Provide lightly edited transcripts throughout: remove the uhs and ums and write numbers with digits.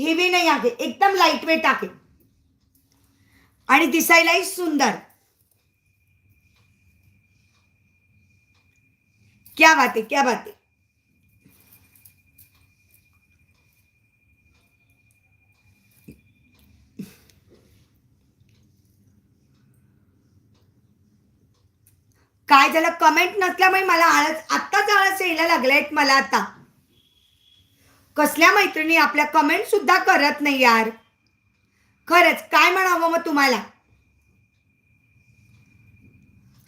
Heavy नाही आहे, एकदम लाईट वेट आहे आणि दिसायलाही सुंदर. क्या बात आहे, क्या बात आहे. काय झालं, कमेंट नसल्यामुळे मला आत्ताच आळस यायला लागलाय मला. आता कसल्या मैत्रिणी आपल्या कमेंट सुद्धा करत नाही यार. खरंच काय म्हणावं मग तुम्हाला.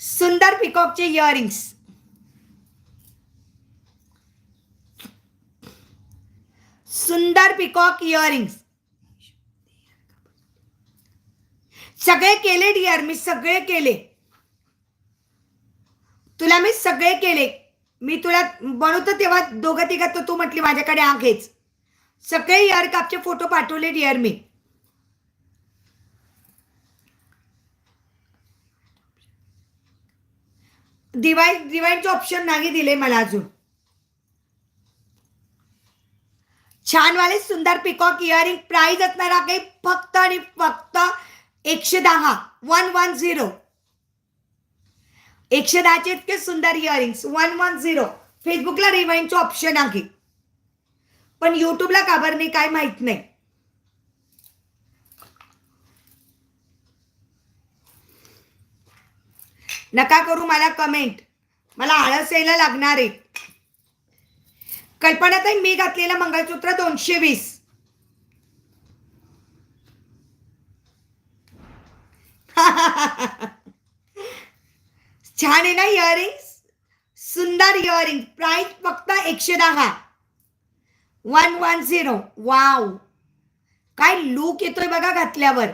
सुंदर पिकॉकचे इयरिंग्स, सुंदर पिकॉक इयरिंग्स सगळे केले डिअर, मी सगळे केले. तुला मी सगळे केले. मी तुला बनवतो तेव्हा दोघं तिघं तर तू म्हटली माझ्याकडे आहेच. सगळे इयर कापचे फोटो पाठवले डिअर मी. डिवाइडचे ऑप्शन नाही दिले मला अजून. छानवाले सुंदर पिकॉक इयरिंग प्राइस असणार आहे फक्त आणि फक्त 110, 110. 110चे इतके सुंदर इयरिंग्स 110. फेसबुकला रिवाइंडचे ऑप्शन आहे पण युट्यूबला का बरं नाही काय माहित नाही. नका करू मला कमेंट, मला आळस यायला लागणार आहे. कल्पनाताई मी घातलेलं मंगळसूत्र 220. छान आहे ना इयरिंग्स, सुंदर इयरिंग. प्राइस फक्त 110, 110. वाव, काय लुक येतोय बघा घातल्यावर,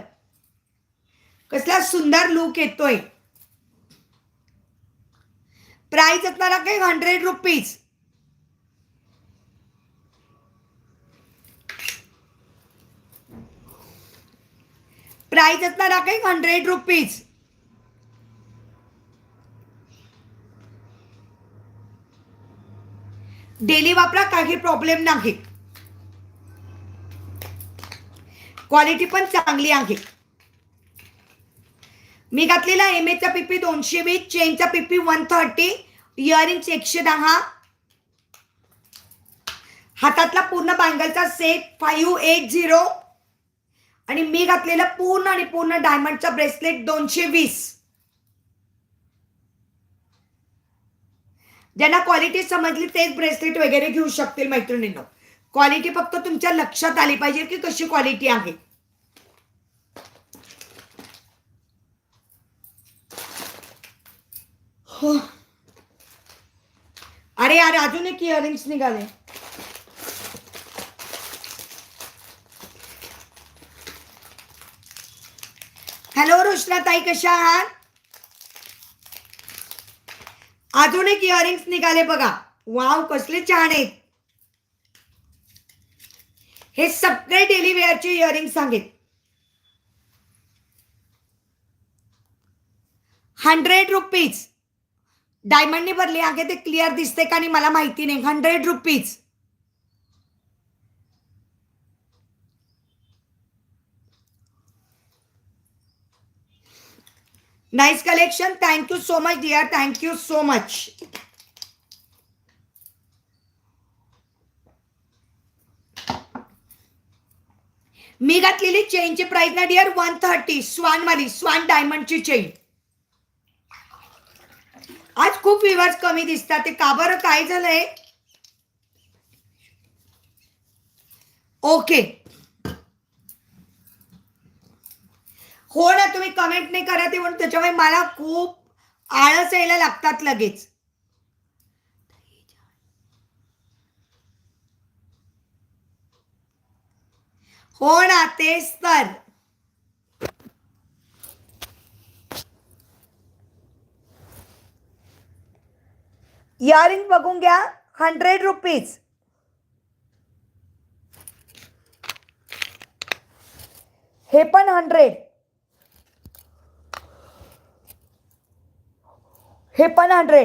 कसला सुंदर लुक येतोय. प्राइस असणार काही 100 रुपीज. प्राइस असणार काही 100 रुपीज. डेली वापरा, काही प्रॉब्लेम नाही. क्वालिटी पण चांगली आहे. मी घातलेला एमएचा पीपी 220, चेनचा पीपी 130, इयरिंग्स 110, हातातला पूर्ण बँगलचा सेट 580 आणि मी घातलेला पूर्ण आणि पूर्ण डायमंडचा ब्रेसलेट 220. ज्यांना क्वालिटी समजली तेच ब्रेसलेट वगैरे घेऊ शकतील मैत्रिणींनो. क्वालिटी फक्त तुमच्या लक्षात आली पाहिजे की कशी क्वालिटी आहे. हो, अरे यार अजून एक इयरिंग्स निघाले. हॅलो रोशनाताई, कशा आहात. अजून एक इयरिंग्स निघाले बघा. वाव, कसले छान आहेत. हे सगळे डेली वेअरचे इयरिंग्स आहेत. 100 रुपीज. डायमंडने भरले आहे ते क्लिअर दिसते का नाही मला माहिती नाही. 100 rupees. Nice collection. Thank you so much dear, thank you so much. मी घातलेली चेनची प्राइस ना डियर 130. स्वानवाली, स्वान डायमंडची चेन. आज खूप व्ह्यूअर्स कमी दिसतात, ते का बरं, काय झालंय. ओके, हो ना, तुम्ही कमेंट नाही करत म्हणून त्याच्यामुळे मला खूप आळस यायला लागतात लगेच. हो ना, तेच तर. इयरिंग बघून घ्या, 100 रुपीज. हे पण 100, हे पण 100.